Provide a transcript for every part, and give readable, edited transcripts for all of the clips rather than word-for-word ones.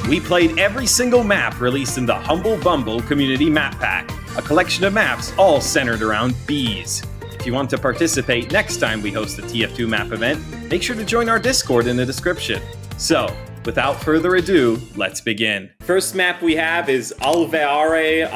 We played every single map released in the Humble Bumble Community Map Pack, a collection of maps all centered around bees. If you want to participate next time we host a TF2 map event, make sure to join our Discord in the description. So, without further ado, let's begin. First map we have is Alveare,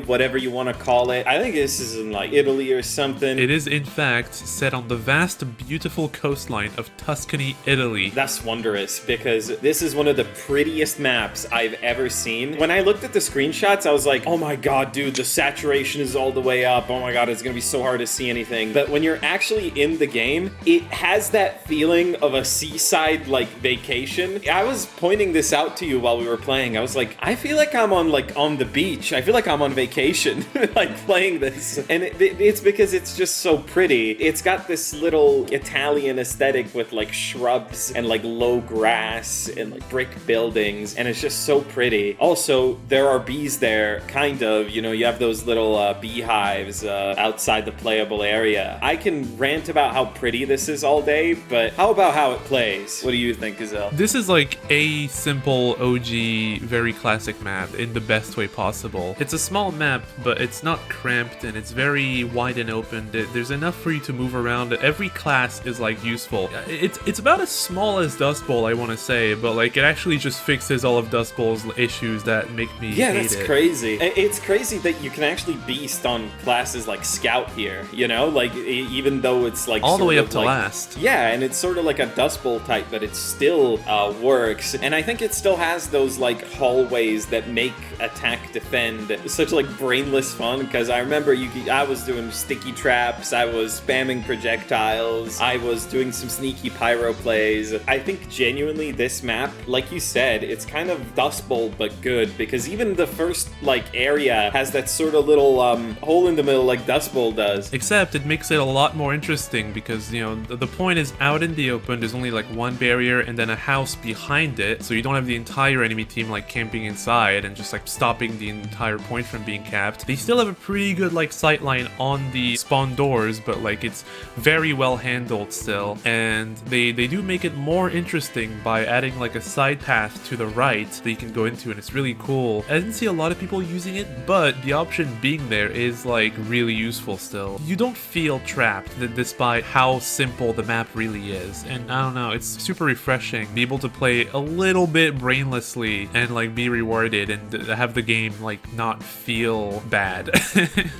whatever you want to call it. I think this is in like Italy or something. It is in fact set on the vast, beautiful coastline of Tuscany, Italy. That's wondrous because this is one of the prettiest maps I've ever seen. When I looked at the screenshots, I was like, oh my god, dude, the saturation is all the way up. Oh my god, it's gonna be so hard to see anything. But when you're actually in the game, it has that feeling of a seaside like vacation. I was pointing this out to you while we were playing. I was like, I feel like I'm on the beach. I feel like I'm on vacation, like playing this. And it's because it's just so pretty. It's got this little Italian aesthetic with like shrubs and like low grass and like brick buildings. And it's just so pretty. Also, there are bees there, kind of. You know, you have those little beehives outside the playable area. I can rant about how pretty this is all day, but how about how it plays? What do you think, Gazelle? This is like a simple OG, very classic map in the best way possible. It's a small map, but it's not cramped and it's very wide and open. There's enough for you to move around. Every class is like useful. It's about as small as Dust Bowl, I want to say, but like it actually just fixes all of Dust Bowl's issues that make me hate it. Yeah, that's crazy. It's crazy that you can actually beast on classes like Scout here, you know? Like, even though it's like all the way up to like, last. Yeah, and it's sort of like a Dust Bowl type, but it still works. And I think it still has those like hallways that make attack defend such like brainless fun, because I remember I was doing sticky traps, I was spamming projectiles, I was doing some sneaky pyro plays. I think genuinely this map, like you said, it's kind of Dust Bowl but good, because even the first like area has that sort of little hole in the middle like Dust Bowl does. Except it makes it a lot more interesting because, you know, the point is out in the open, there's only like one barrier and then a house behind it, so you don't have the entire enemy team like camping inside and just like stopping the entire point from being capped. They still have a pretty good like sight line on the spawn doors, but like it's very well handled still, and they do make it more interesting by adding like a side path to the right that you can go into, and it's really cool. I didn't see a lot of people using it, but the option being there is like really useful still. You don't feel trapped despite how simple the map really is, and I don't know, it's super refreshing be able to play a little bit brainlessly and like be rewarded and have the game like not feel bad.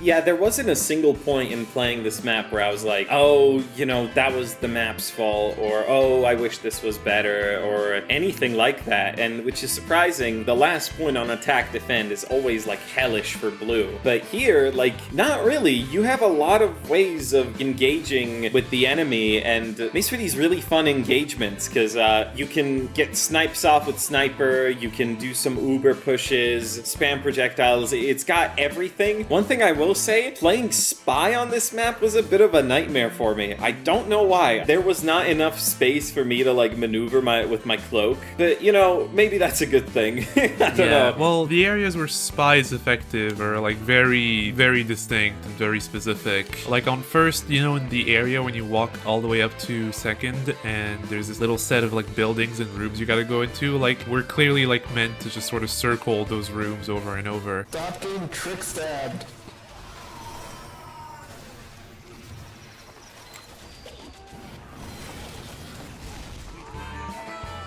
Yeah, there wasn't a single point in playing this map where I was like, oh, you know, that was the map's fault, or oh, I wish this was better, or anything like that. And which is surprising, the last point on attack defend is always like hellish for blue, but here, like, not really. You have a lot of ways of engaging with the enemy, and it makes for these really fun engagements, because you can get snipes off with sniper, you can do some uber pushes, spam projectiles. It's got everything. One thing I will say, playing spy on this map was a bit of a nightmare for me. I don't know why. There was not enough space for me to like maneuver with my cloak, but you know, maybe that's a good thing. I don't know. Well, the areas where spy is effective are like very, very distinct and very specific. Like on first, you know, in the area when you walk all the way up to second, and there's this little set of like buildings and rooms you gotta go into, like we're clearly like meant to just sort of circle those rooms over and over. Stop getting trick stabbed.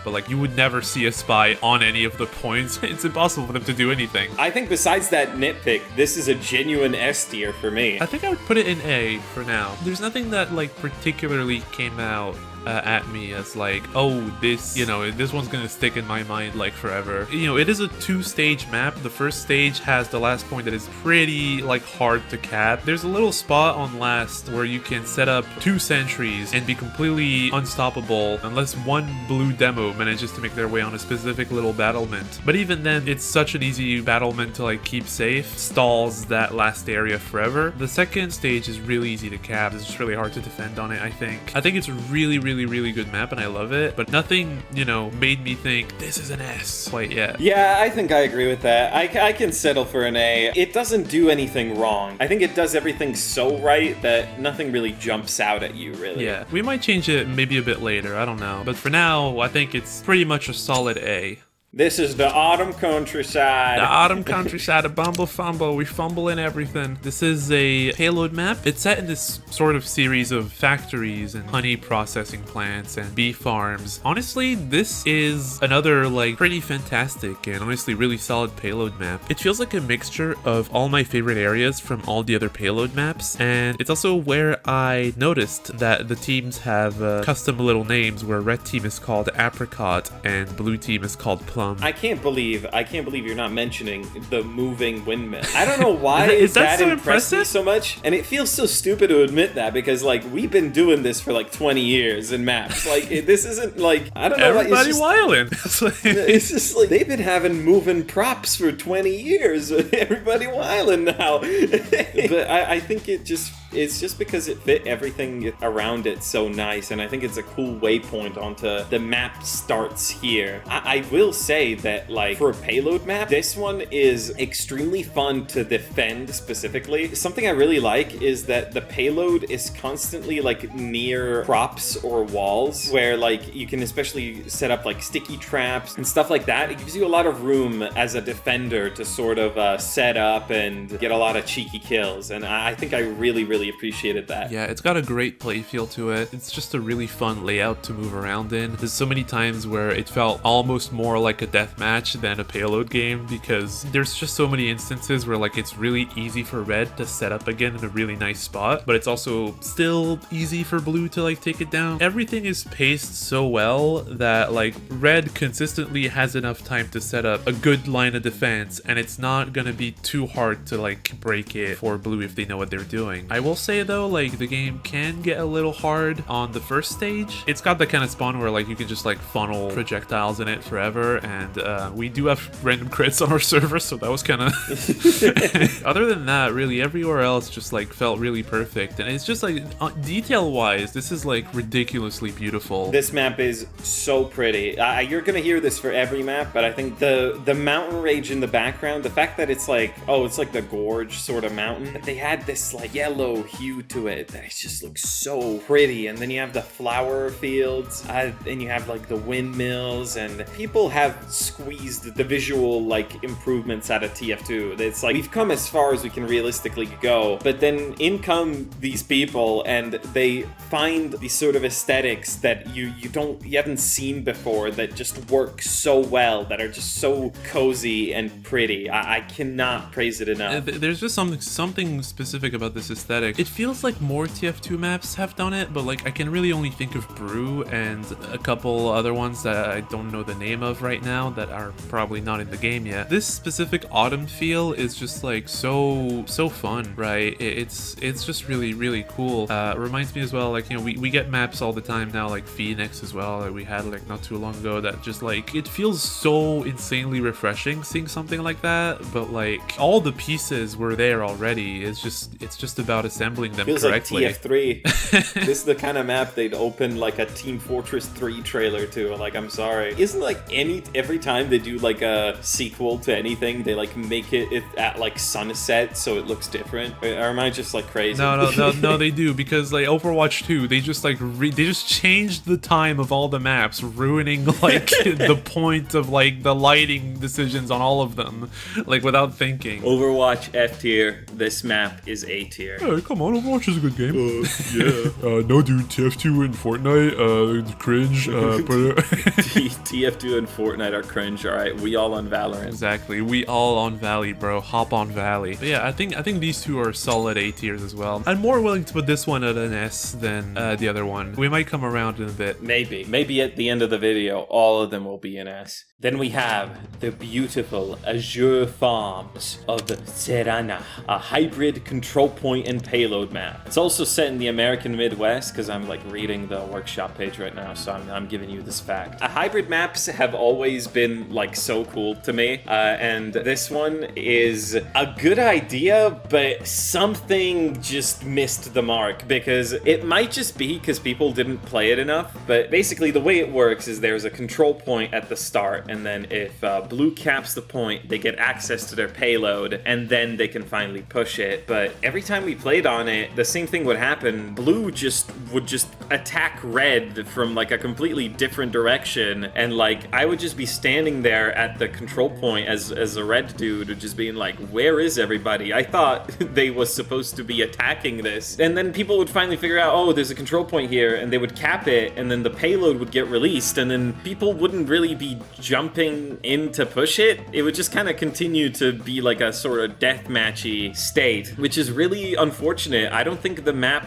But like you would never see a spy on any of the points. It's impossible for them to do anything. I think besides that nitpick, this is a genuine S tier for me. I think I would put it in A for now. There's nothing that like particularly came out at me as like, oh, this, you know, this one's gonna stick in my mind like forever. You know, it is a two-stage map. The first stage has the last point that is pretty like hard to cap. There's a little spot on last where you can set up 2 sentries and be completely unstoppable unless one blue demo manages to make their way on a specific little battlement. But even then, it's such an easy battlement to like keep safe, stalls that last area forever. The second stage is really easy to cap. It's just really hard to defend on it, I think. I think it's really good map and I love it, but nothing, you know, made me think this is an S quite yet. Yeah, I think I agree with that. I can settle for an A. It doesn't do anything wrong. I think it does everything so right that nothing really jumps out at you, really. Yeah, we might change it maybe a bit later, I don't know. But for now, I think it's pretty much a solid A. This is the autumn countryside. The autumn countryside of Bumble Fumble. We fumble in everything. This is a payload map. It's set in this sort of series of factories and honey processing plants and bee farms. Honestly, this is another like pretty fantastic and honestly really solid payload map. It feels like a mixture of all my favorite areas from all the other payload maps, and it's also where I noticed that the teams have custom little names where red team is called Apricot and blue team is called Plum. I can't believe you're not mentioning the moving windmill. I don't know why is that so impressed me impressive? so much, and it feels so stupid to admit that because like we've been doing this for like 20 years in maps. Like this isn't like I don't know. Everybody it's just, wildin'. it's just like they've been having moving props for 20 years. Everybody wildin' now. But I think it's just because it fit everything around it so nice, and I think it's a cool waypoint onto the map starts here. I will say that like for a payload map, this one is extremely fun to defend specifically. Something I really like is that the payload is constantly like near props or walls where like you can especially set up like sticky traps and stuff like that. It gives you a lot of room as a defender to sort of set up and get a lot of cheeky kills, and I think I really appreciated that. Yeah, it's got a great play feel to it. It's just a really fun layout to move around in. There's so many times where it felt almost more like a deathmatch than a payload game because there's just so many instances where like it's really easy for red to set up again in a really nice spot, but it's also still easy for blue to like take it down. Everything is paced so well that like red consistently has enough time to set up a good line of defense, and it's not gonna be too hard to like break it for blue if they know what they're doing. I will say though, like the game can get a little hard on the first stage. It's got that kind of spawn where like you can just like funnel projectiles in it forever, and we do have random crits on our server, so that was kind of other than that, really everywhere else just like felt really perfect, and it's just like detail wise this is like ridiculously beautiful. This map is so pretty. You're gonna hear this for every map, but I think the mountain range in the background, the fact that it's like it's like the gorge sort of mountain, but they had this like yellow hue to it that it just looks so pretty, and then you have the flower fields and you have like the windmills, and people have squeezed the visual like improvements out of TF2. It's like we've come as far as we can realistically go, but then in come these people and they find these sort of aesthetics that you haven't seen before that just work so well, that are just so cozy and pretty. I cannot praise it enough. There's just something specific about this aesthetic. It feels like more TF2 maps have done it, but like I can really only think of Brew and a couple other ones that I don't know the name of right now that are probably not in the game yet. This specific autumn feel is just like so fun, right? It's just really cool. Reminds me as well, like, you know, we get maps all the time now, like Phoenix as well, that we had like not too long ago, that just like it feels so insanely refreshing seeing something like that, but like all the pieces were there already. It's just about assembling them feels correctly. Like TF3. This is the kind of map they'd open like a Team Fortress 3 trailer to. Like, I'm sorry. Isn't like every time they do like a sequel to anything, they like make it at like sunset so it looks different? Or am I just like crazy? No, they do, because like Overwatch 2, they just like they just changed the time of all the maps, ruining like the point of like the lighting decisions on all of them, like without thinking. Overwatch F tier. This map is A tier. Hey, come on, Overwatch is a good game. Yeah. No, dude, TF2 and Fortnite, cringe. TF2 and Fortnite are cringe. All right, we all on Valorant. Exactly, we all on Valley, bro. Hop on Valley. But yeah, I think these two are solid A tiers as well. I'm more willing to put this one at an S than the other one. We might come around in a bit. Maybe at the end of the video, all of them will be an S. Then we have the beautiful Azure Farms of Serana, a hybrid control point and payload map. It's also set in the American Midwest, because I'm like reading the workshop page right now, so I'm giving you this fact. Hybrid maps have always been like so cool to me, and this one is a good idea, but something just missed the mark, because it might just be because people didn't play it enough, but basically the way it works is there's a control point at the start, and then if blue caps the point, they get access to their payload, and then they can finally push it. But every time we played played on it, the same thing would happen. Blue would just attack red from like a completely different direction, and like I would just be standing there at the control point as a red dude, just being like, where is everybody? I thought they was supposed to be attacking this. And then people would finally figure out, oh, there's a control point here, and they would cap it, and then the payload would get released, and then people wouldn't really be jumping in to push it. It would just kind of continue to be like a sort of deathmatchy state, which is really unfortunate. I don't think the map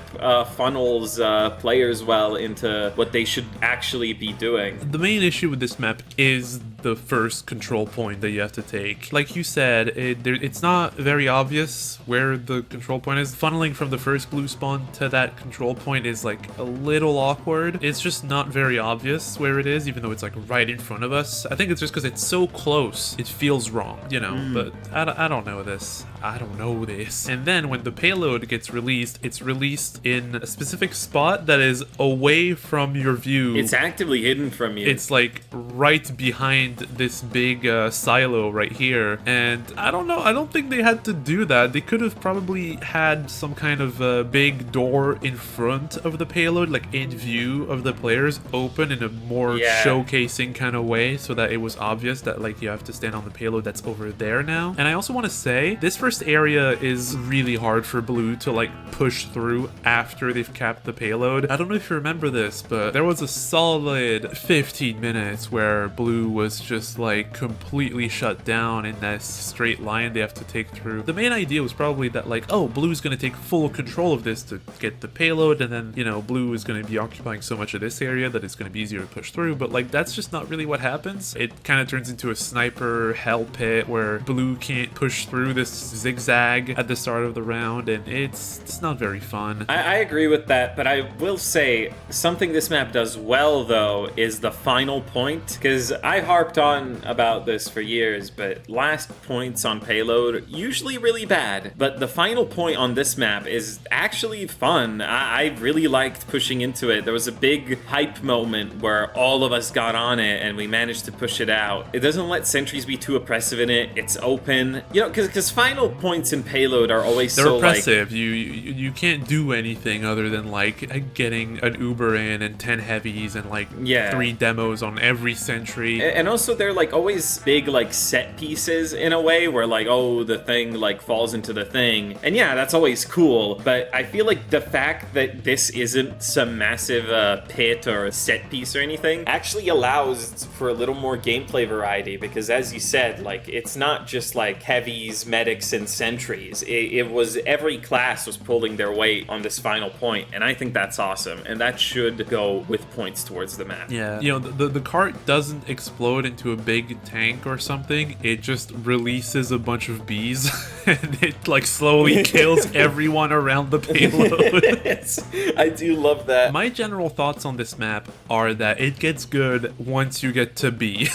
funnels players well into what they should actually be doing. The main issue with this map is the first control point that you have to take. Like you said, it's not very obvious where the control point is. Funneling from the first blue spawn to that control point is like a little awkward. It's just not very obvious where it is, even though it's like right in front of us. I think it's just because it's so close, it feels wrong, you know, but I don't know this. I don't know this. And then when the payload gets released, it's released in a specific spot that is away from your view. It's actively hidden from you. It's like right behind this big silo right here. And I don't know. I don't think they had to do that. They could have probably had some kind of big door in front of the payload, like in view of the players, open in a more showcasing kind of way, so that it was obvious that like you have to stand on the payload that's over there now. And I also want to say this first area is really hard for blue to like push through after they've capped the payload. I don't know if you remember this, but there was a solid 15 minutes where blue was just like completely shut down in this straight line they have to take through. The main idea was probably that like, oh, blue's gonna take full control of this to get the payload, and then, you know, blue is gonna be occupying so much of this area that it's gonna be easier to push through, but like that's just not really what happens. It kind of turns into a sniper hell pit where blue can't push through this zigzag at the start of the round, and it's not very fun. I agree with that, but I will say something this map does well though is the final point, because I harped on about this for years, but last points on payload usually really bad, but the final point on this map is actually fun. I really liked pushing into it. There was a big hype moment where all of us got on it and we managed to push it out. It doesn't let sentries be too oppressive in it. It's open, you know, because final points in payload are always they're so oppressive. Like, you can't do anything other than like getting an Uber in and 10 heavies and like 3 demos on every sentry. And also they're like always big like set pieces in a way where like, oh, the thing like falls into the thing, and yeah, that's always cool. But I feel like the fact that this isn't some massive pit or a set piece or anything actually allows for a little more gameplay variety, because as you said, like it's not just like heavies, medics, and sentries. It was every class was pulling their weight on this final point, and I think that's awesome, and that should go with points towards the map. Yeah, you know, the cart doesn't explode into a big tank or something. It just releases a bunch of bees and it like slowly kills everyone around the payload. Yes, I do love that. My general thoughts on this map are that it gets good once you get to B.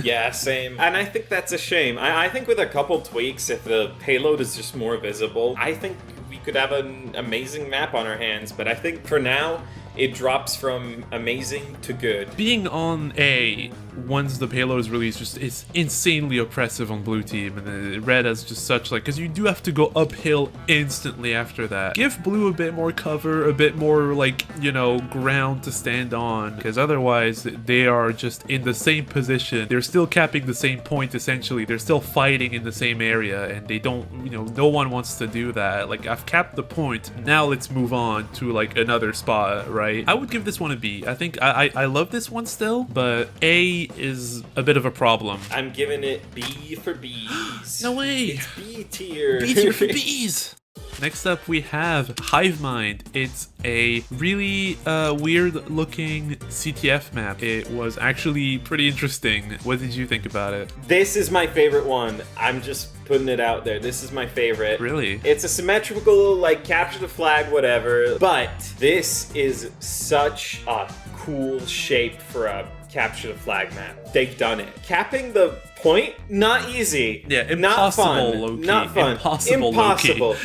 Yeah, same. And I think that's a shame. I think with a couple tweaks, if the payload is just more visible, I think we could have an amazing map on our hands. But I think for now, it drops from amazing to good. Being on A once the payload is released just is insanely oppressive on blue team, and red has just such like, because you do have to go uphill instantly after that. Give blue a bit more cover, a bit more like, you know, ground to stand on, because otherwise they are just in the same position. They're still capping the same point essentially. They're still fighting in the same area, and they don't, you know, no one wants to do that. Like, I've capped the point, now let's move on to like another spot, right? I would give this one a B. I think I love this one still, but A is a bit of a problem. I'm giving it B for B's. No way! It's B tier. B tier for B's! Next up we have Hivemind. It's a really weird looking CTF map. It was actually pretty interesting. What did you think about it? This is my favorite one. I'm just putting it out there. This is my favorite. Really? It's a symmetrical, like, capture the flag, whatever. But this is such a cool shape for a capture the flag map. They've done it. Capping the point, not easy. Yeah, not impossible, fun. low-key. Not fun. Impossible, Impossible.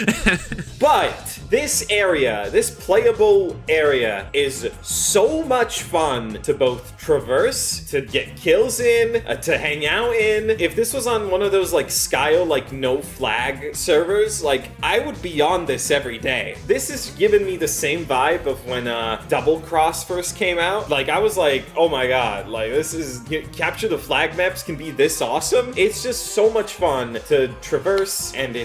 But this area, this playable area, is so much fun to both traverse, to get kills in, to hang out in. If this was on one of those like Skyo, like no flag servers, like I would be on this every day. This is giving me the same vibe of when Double Cross first came out. Like I was like, oh my god, like this is capture the flag maps can be this awesome. It's just so much fun to traverse, and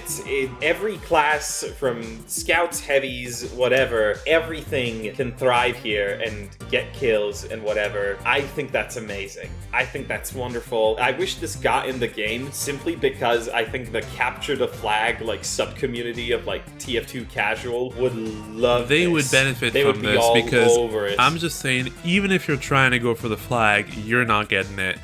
every class from scouts, heavies, whatever, everything can thrive here and get kills and whatever. I think that's amazing. I think that's wonderful. I wish this got in the game simply because I think the capture the flag like sub-community of like TF2 casual would love They this. would benefit They from would be this all because over it. I'm just saying, even if you're trying to go for the flag, you're not getting it.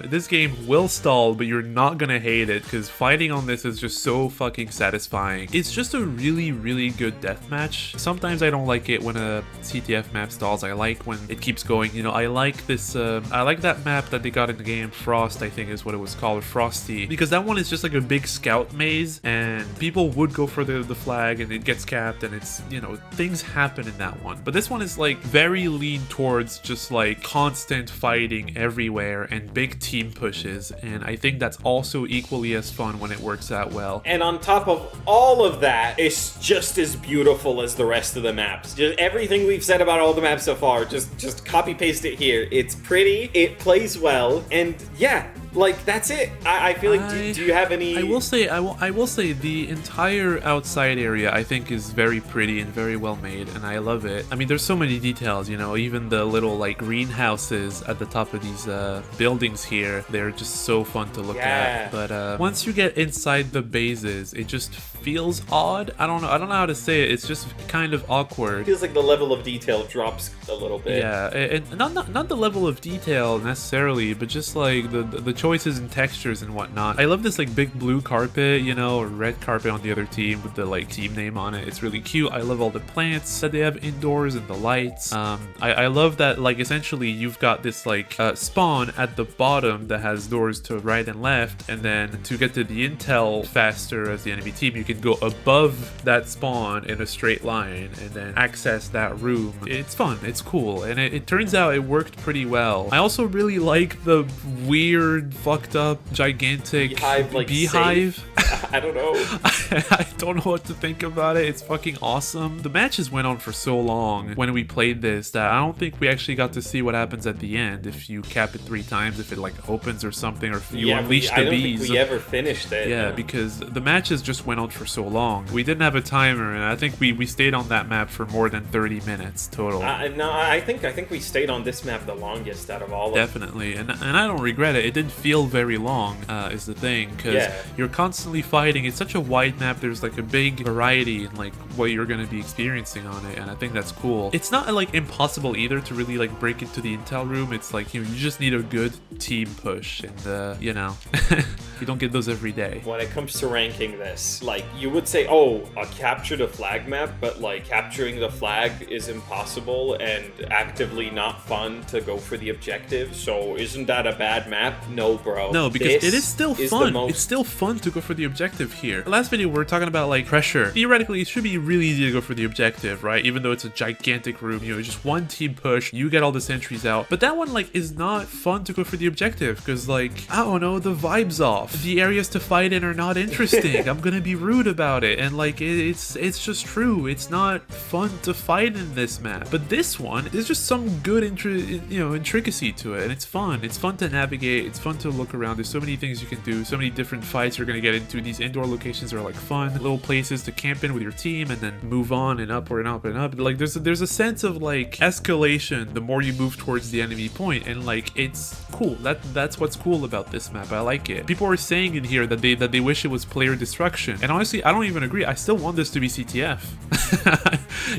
This game will stall, but you're not gonna hate it because fighting on this is just so fucking satisfying. It's just a really, really good deathmatch. Sometimes I don't like it when a CTF map stalls. I like when it keeps going. You know, I like this. I like that map that they got in the game, Frost, I think is what it was called, Frosty, because that one is just like a big scout maze, and people would go for the flag, and it gets capped, and it's, you know, things happen in that one. But this one is like very lean towards just like constant fighting everywhere and big team pushes, and I think that's also equally as fun when it works out well. And on top of all of that, it's just as beautiful as the rest of the maps. Just everything we've said about all the maps so far, just copy paste it here. It's pretty, it plays well, and yeah, like that's it. I feel like do you have any? I will say the entire outside area I think is very pretty and very well made, and I love it. I mean, there's so many details, you know, even the little like greenhouses at the top of these buildings here, they're just so fun to look at. But once you get inside the bases, it just feels odd. I don't know how to say it. It's just kind of awkward. It feels like the level of detail drops a little bit. Yeah, and not the level of detail necessarily, but just like the choices and textures and whatnot. I love this like big blue carpet, you know, or red carpet on the other team with the like team name on it. It's really cute. I love all the plants that they have indoors and the lights. I love that like essentially you've got this like spawn at the bottom that has doors to right and left, and then to get to the intel faster as the enemy team, you can go above that spawn in a straight line and then access that room. It's fun, it's cool, and it turns out it worked pretty well. I also really like the weird, fucked up, gigantic beehive. I don't know. I don't know what to think about it. It's fucking awesome. The matches went on for so long when we played this that I don't think we actually got to see what happens at the end if you cap it 3 times, if it like opens or something, or if you unleash the bees. I don't think we ever finished it. Yeah, because the matches just went on for so long. We didn't have a timer, and I think we stayed on that map for more than 30 minutes total. No, I think we stayed on this map the longest out of all of them. Definitely, and I don't regret it. It didn't feel very long, is the thing, because you're constantly fighting. It's such a wide map. There's like a big variety in like what you're going to be experiencing on it, and I think that's cool. It's not like impossible either to really like break into the intel room. It's like, you know, you just need a good team push, and you know, you don't get those every day. When it comes to ranking this, like you would say, oh, a capture the flag map, but like capturing the flag is impossible and actively not fun to go for the objective. So isn't that a bad map? No, bro. No, because it is still fun. It's still fun to go for the objective here. Last video we were talking about like pressure. Theoretically, it should be really easy to go for the objective, right? Even though it's a gigantic room, you know, just one team push, you get all the sentries out. But that one like is not fun to go for the objective because like, I don't know, the vibe's off. The areas to fight in are not interesting. I'm gonna be rude about it, and like it's just true. It's not fun to fight in this map. But this one, there's just some good intricacy to it, and it's fun. It's fun to navigate. It's fun to look around. There's so many things you can do. So many different fights you're gonna get into. These indoor locations are like fun little places to camp in with your team and then move on and up and up and up. Like there's a sense of like escalation the more you move towards the enemy point, and like it's cool. That's what's cool about this map. I like it. People are saying in here that they wish it was player destruction, and honestly I don't even agree. I still want this to be CTF.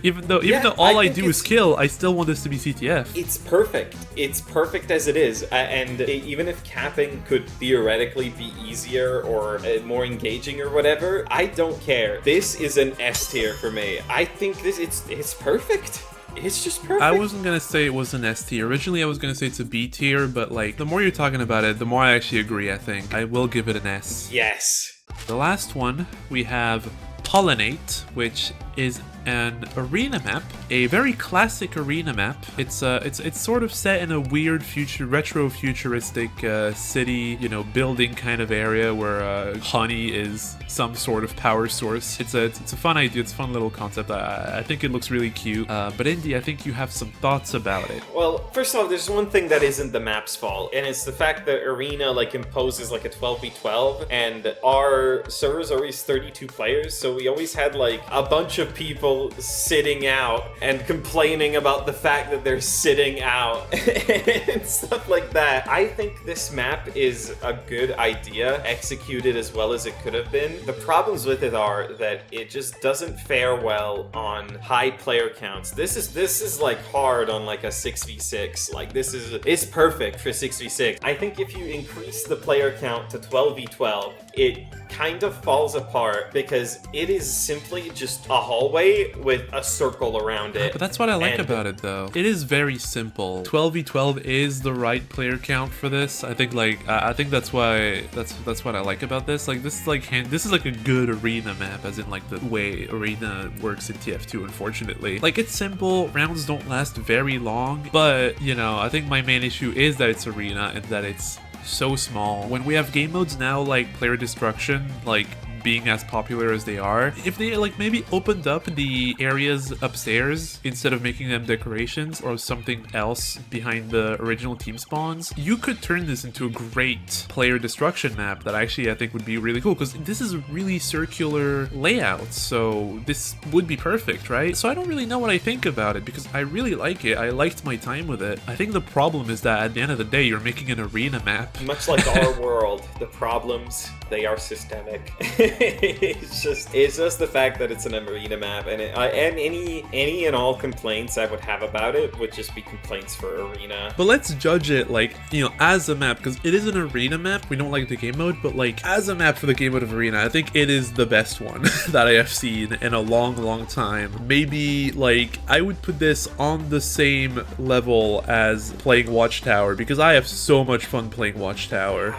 even though all I do is kill, I still want this to be CTF. It's perfect. It's perfect as it is, and even if capping could theoretically be easier or more engaging or whatever, I don't care. This is an S tier for me. I think it's perfect. It's just perfect. I wasn't gonna say it was an S tier. Originally, I was gonna say it's a B tier, but like the more you're talking about it, the more I actually agree. I think I will give it an S. Yes. The last one we have Pollinate, which is an arena map, a very classic arena map. It's sort of set in a weird retro futuristic city, you know, building kind of area where honey is some sort of power source. It's a fun idea. It's a fun little concept. I think it looks really cute. But Indy, I think you have some thoughts about it. Well, first of all, there's one thing that isn't the map's fault, and it's the fact that arena like imposes like a 12v12, and our servers are always 32 players, so we always had like a bunch of people sitting out and complaining about the fact that they're sitting out and stuff like that. I think this map is a good idea, executed as well as it could have been. The problems with it are that it just doesn't fare well on high player counts. This is like hard on like a 6v6. Like it's perfect for 6v6. I think if you increase the player count to 12v12, it kind of falls apart because it is simply just a hallway with a circle around it. But that's what I like about it, though. It is very simple. 12v12 is the right player count for this. I think I think that's why that's what I like about this. Like this is like a good arena map, as in like the way arena works in TF2. Unfortunately, like it's simple. Rounds don't last very long, but you know, I think my main issue is that it's arena and that it's so small. When we have game modes now like player destruction, like being as popular as they are, if they like maybe opened up the areas upstairs instead of making them decorations or something else behind the original team spawns, you could turn this into a great player destruction map that actually I think would be really cool, because this is a really circular layout, so this would be perfect, right? So I don't really know what I think about it because I really like it. I liked my time with it. I think the problem is that at the end of the day, you're making an arena map. Much like our world, the problems, they are systemic. it's just the fact that it's an arena map, and any and all complaints I would have about it would just be complaints for arena. But let's judge it like, you know, as a map, because it is an arena map. We don't like the game mode, but like as a map for the game mode of arena, I think it is the best one that I have seen in a long time. Maybe like I would put this on the same level as playing Watchtower, because I have so much fun playing Watchtower.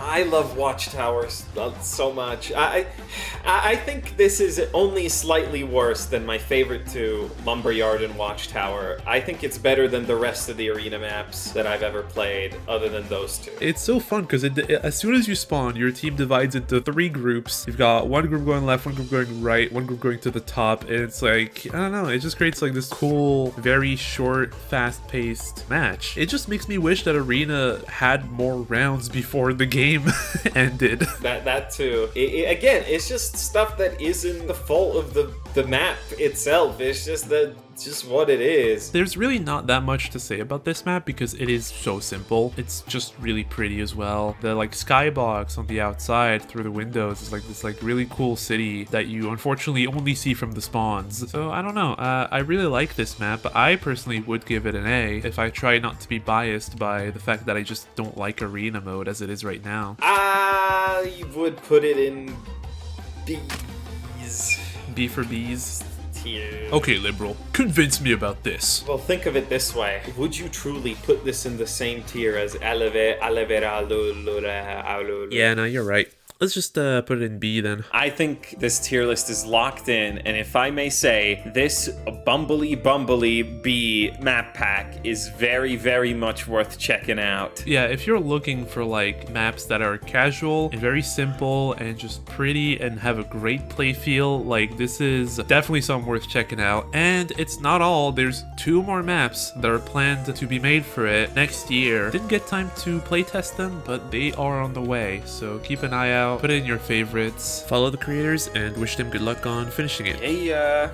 I love Watchtowers so much. I think this is only slightly worse than my favorite two, Lumberyard and Watchtower. I think it's better than the rest of the arena maps that I've ever played, other than those two. It's so fun because as soon as you spawn, your team divides into 3 groups. You've got one group going left, one group going right, one group going to the top, and it's like, I don't know, it just creates like this cool, very short, fast-paced match. It just makes me wish that arena had more rounds before the game ended. That too. Again, it's just stuff that isn't the fault of the map itself. It's just what it is. There's really not that much to say about this map because it is so simple. It's just really pretty as well. The like skybox on the outside through the windows is like this like really cool city that you unfortunately only see from the spawns. So I don't know. I really like this map. I personally would give it an A if I try not to be biased by the fact that I just don't like arena mode as it is right now. I would put it in B's. B for B's. Tier. Okay, liberal. Convince me about this. Well, think of it this way. Would you truly put this in the same tier as Alveare? Yeah, no, you're right. Let's just put it in B then. I think this tier list is locked in, and if I may say, this Bumble B map pack is very much worth checking out. Yeah, if you're looking for like maps that are casual and very simple and just pretty and have a great play feel, like this is definitely something worth checking out. And it's not all. There's 2 more maps that are planned to be made for it next year. Didn't get time to playtest them, but they are on the way, so keep an eye out. Put it in your favorites, follow the creators, and wish them good luck on finishing it. Yeah.